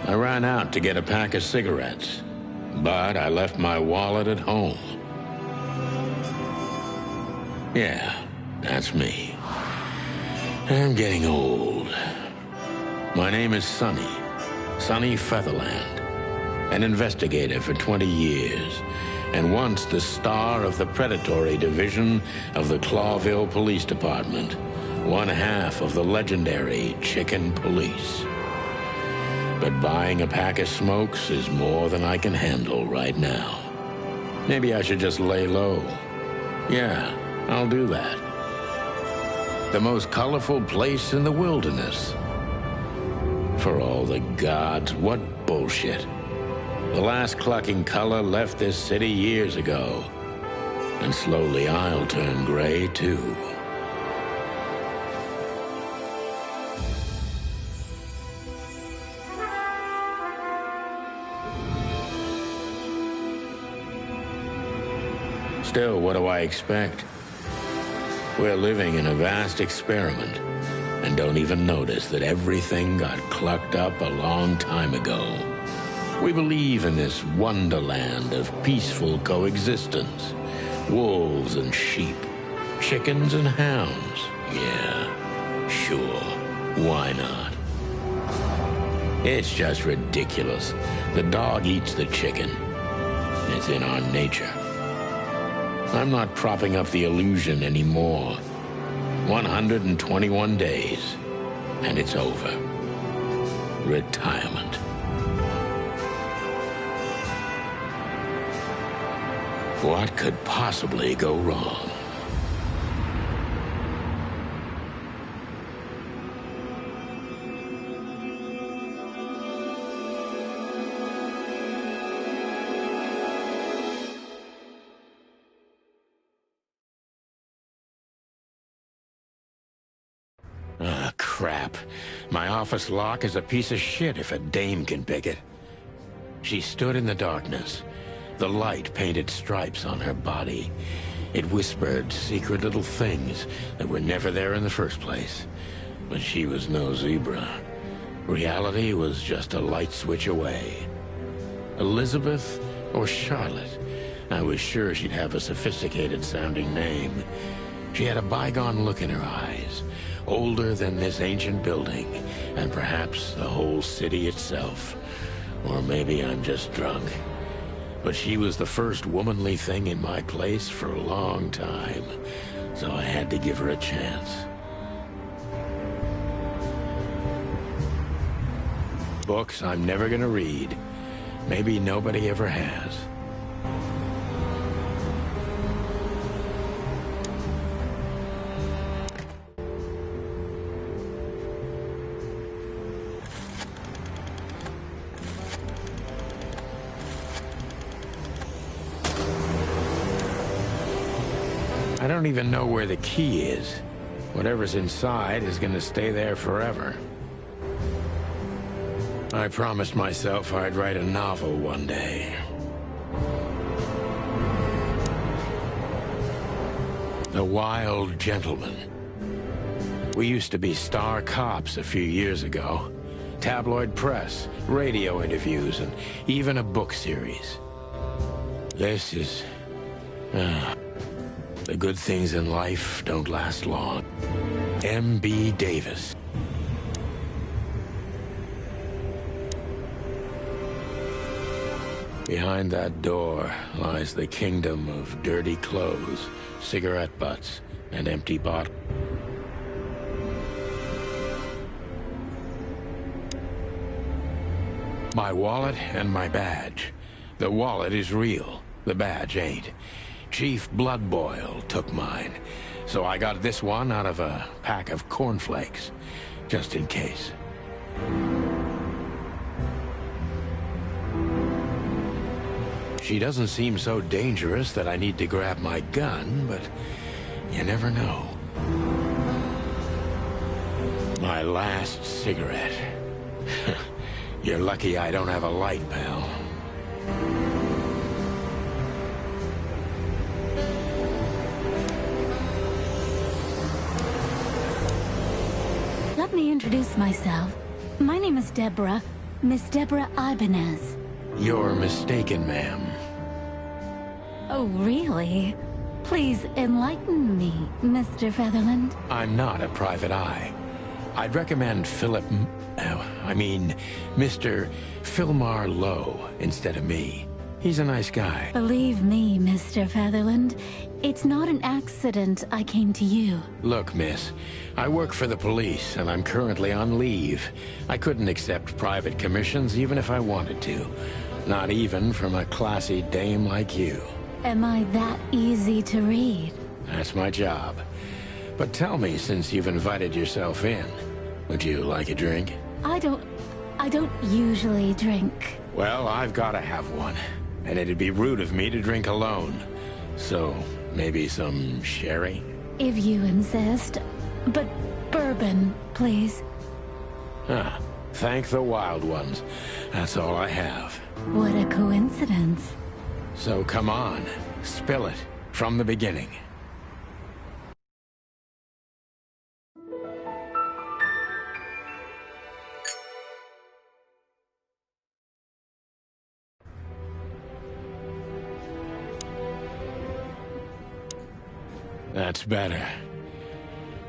I ran out to get a pack of cigarettes, but I left my wallet at home. Yeah, that's me. I'm getting old. My name is Sonny Featherland, an investigator for 20 years, and once the star of the predatory division of the Clawville Police Department, one half of the legendary Chicken Police. But buying a pack of smokes is more than I can handle right now. Maybe I should just lay low. Yeah, I'll do that. The most colorful place in the wilderness. For all the gods, what bullshit. The last clucking color left this city years ago. And slowly I'll turn gray too. Still, what do I expect? We're living in a vast experiment, and don't even notice that everything got clucked up a long time ago. We believe in this wonderland of peaceful coexistence. Wolves and sheep, chickens and hounds. Yeah, sure, why not? It's just ridiculous. The dog eats the chicken. It's in our nature. I'm not propping up the illusion anymore. 121 days, and it's over. Retirement. What could possibly go wrong? Ah, crap. My office lock is a piece of shit if a dame can pick it. She stood in the darkness. The light painted stripes on her body. It whispered secret little things that were never there in the first place. But she was no zebra. Reality was just a light switch away. Elizabeth or Charlotte? I was sure she'd have a sophisticated-sounding name. She had a bygone look in her eyes. Older than this ancient building, and perhaps the whole city itself. Or maybe I'm just drunk. But she was the first womanly thing in my place for a long time, so I had to give her a chance. Books I'm never gonna read. Maybe nobody ever has. I don't even know where the key is. Whatever's inside is gonna stay there forever. I promised myself I'd write a novel one day. The Wild Gentleman. We used to be star cops a few years ago. Tabloid press, radio interviews, and even a book series. This is... the good things in life don't last long. M.B. Davis. Behind that door lies the kingdom of dirty clothes, cigarette butts, and empty bottles. My wallet and my badge. The wallet is real. The badge ain't. Chief Bloodboil took mine, so I got this one out of a pack of cornflakes, just in case. She doesn't seem so dangerous that I need to grab my gun, but you never know. My last cigarette. You're lucky I don't have a light, pal. Let me introduce myself. My name is Deborah. Miss Deborah Ibanez. You're mistaken, ma'am. Oh, really? Please enlighten me, Mr. Featherland. I'm not a private eye. I'd recommend Mr. Philmar Lowe instead of me. He's a nice guy. Believe me, Mr. Featherland, it's not an accident I came to you. Look, miss, I work for the police, and I'm currently on leave. I couldn't accept private commissions even if I wanted to. Not even from a classy dame like you. Am I that easy to read? That's my job. But tell me, since you've invited yourself in, would you like a drink? I don't usually drink. Well, I've got to have one. And it'd be rude of me to drink alone. So, maybe some sherry? If you insist. But bourbon, please. Ah, thank the wild ones. That's all I have. What a coincidence. So come on, spill it from the beginning. That's better.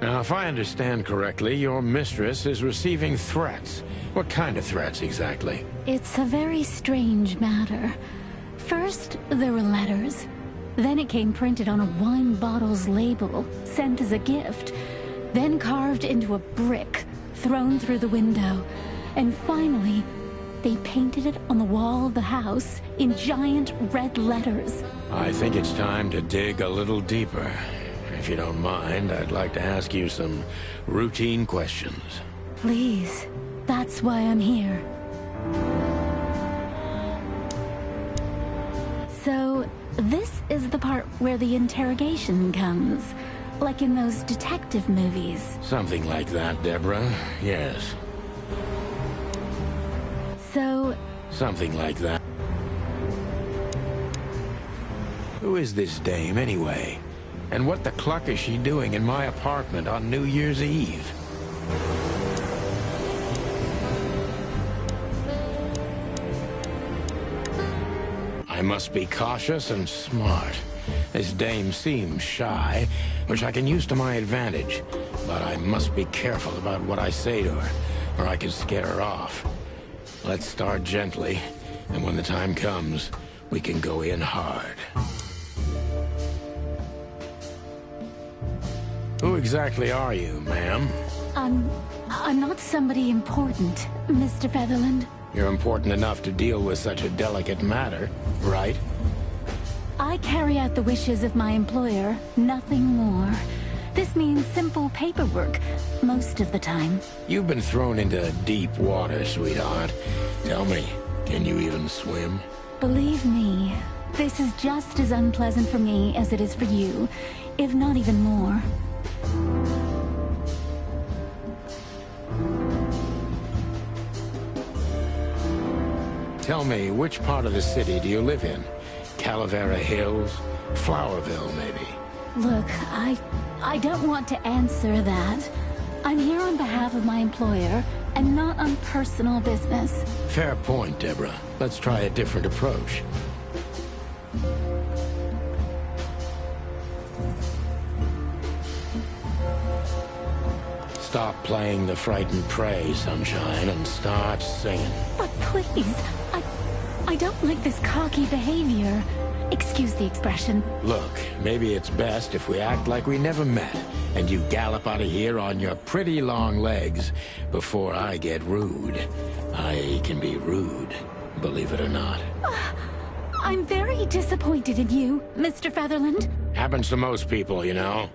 Now, if I understand correctly, your mistress is receiving threats. What kind of threats, exactly? It's a very strange matter. First, there were letters. Then it came printed on a wine bottle's label, sent as a gift. Then carved into a brick, thrown through the window. And finally, they painted it on the wall of the house in giant red letters. I think it's time to dig a little deeper. If you don't mind, I'd like to ask you some routine questions. Please, that's why I'm here. So, this is the part where the interrogation comes. Like in those detective movies. Something like that, Deborah. Yes. So... Something like that. Who is this dame, anyway? And what the cluck is she doing in my apartment on New Year's Eve? I must be cautious and smart. This dame seems shy, which I can use to my advantage. But I must be careful about what I say to her, or I could scare her off. Let's start gently, and when the time comes, we can go in hard. Who exactly are you, ma'am? I'm not somebody important, Mr. Featherland. You're important enough to deal with such a delicate matter, right? I carry out the wishes of my employer, nothing more. This means simple paperwork, most of the time. You've been thrown into deep water, sweetheart. Tell me, can you even swim? Believe me, this is just as unpleasant for me as it is for you, if not even more. Tell me, which part of the city do you live in? Calavera Hills? Flowerville, maybe? Look, I don't want to answer that. I'm here on behalf of my employer, and not on personal business. Fair point, Deborah. Let's try a different approach. Stop playing the frightened prey, Sunshine, and start singing. But please, I don't like this cocky behavior. Excuse the expression. Look, maybe it's best if we act like we never met, and you gallop out of here on your pretty long legs before I get rude. I can be rude, believe it or not. I'm very disappointed in you, Mr. Featherland. Happens to most people, you know.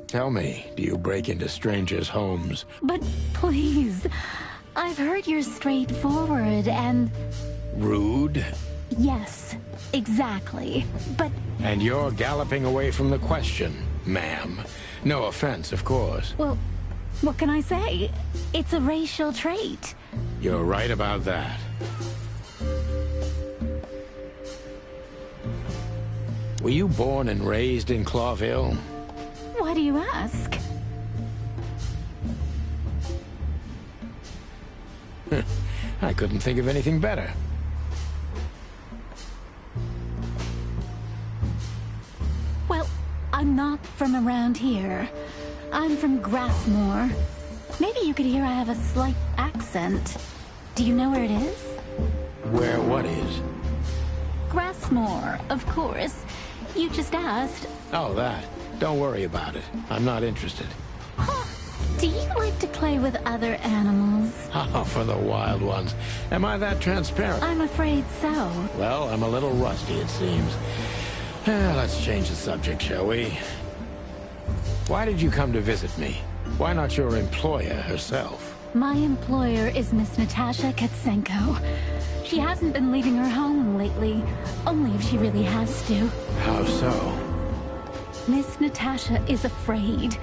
Tell me, do you break into strangers' homes? But please, I've heard you're straightforward and... Rude? Yes, exactly. But... And you're galloping away from the question, ma'am. No offense, of course. Well, what can I say? It's a racial trait. You're right about that. Were you born and raised in Clawville? Why do you ask? I couldn't think of anything better. Well, I'm not from around here. I'm from Grassmore. Maybe you could hear I have a slight accent. Do you know where it is? Where what is? Grassmore, of course. You just asked. Oh, that. Don't worry about it. I'm not interested. Huh. Do you like to play with other animals? Oh, for the wild ones. Am I that transparent? I'm afraid so. Well, I'm a little rusty, it seems. Let's change the subject, shall we? Why did you come to visit me? Why not your employer herself? My employer is Miss Natasha Katsenko. She hasn't been leaving her home lately, only if she really has to. How so? Miss Natasha is afraid.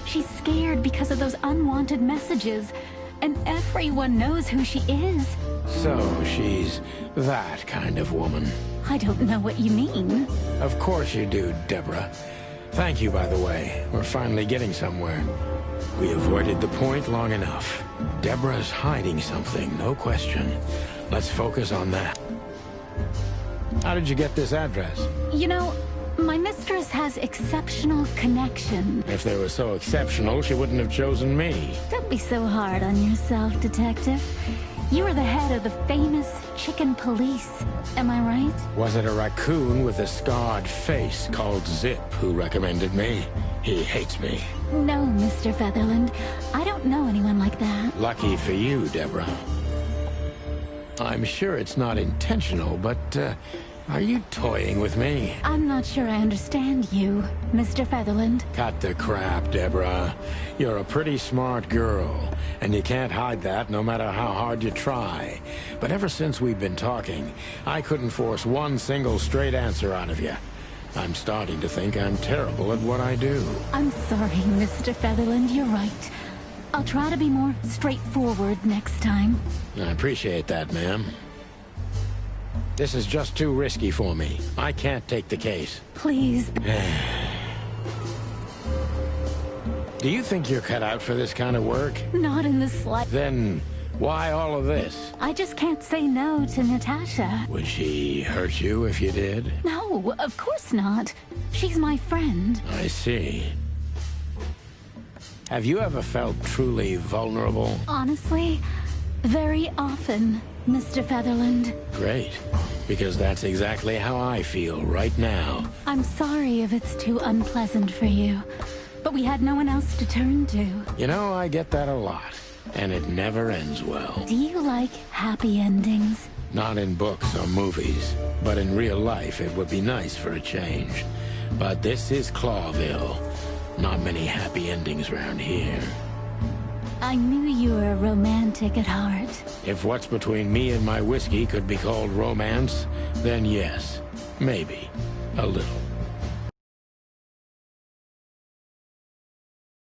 She's scared because of those unwanted messages, and everyone knows who she is. So she's that kind of woman. I don't know what you mean. Of course you do, Deborah. Thank you, by the way. We're finally getting somewhere. We avoided the point long enough. Deborah's hiding something, no question. Let's focus on that. How did you get this address? You know, my mistress has exceptional connection. If they were so exceptional, she wouldn't have chosen me. Don't be so hard on yourself, Detective. You are the head of the famous chicken police. Am I right? Was it a raccoon with a scarred face called Zip who recommended me? He hates me. No, Mr. Featherland. I don't know anyone like that. Lucky for you, Deborah. I'm sure it's not intentional, but, are you toying with me? I'm not sure I understand you, Mr. Featherland. Cut the crap, Deborah. You're a pretty smart girl, and you can't hide that no matter how hard you try. But ever since we've been talking, I couldn't force one single straight answer out of you. I'm starting to think I'm terrible at what I do. I'm sorry, Mr. Featherland. You're right. I'll try to be more straightforward next time. I appreciate that, ma'am. This is just too risky for me. I can't take the case. Please. Do you think you're cut out for this kind of work? Not in the slightest. Then why all of this? I just can't say no to Natasha. Would she hurt you if you did? No, of course not. She's my friend. I see. Have you ever felt truly vulnerable? Honestly, very often, Mr. Featherland. Great, because that's exactly how I feel right now. I'm sorry if it's too unpleasant for you, but we had no one else to turn to. You know, I get that a lot, and it never ends well. Do you like happy endings? Not in books or movies, but in real life it would be nice for a change. But this is Clawville. Not many happy endings around here. I knew you were romantic at heart. If what's between me and my whiskey could be called romance, then yes, maybe, a little.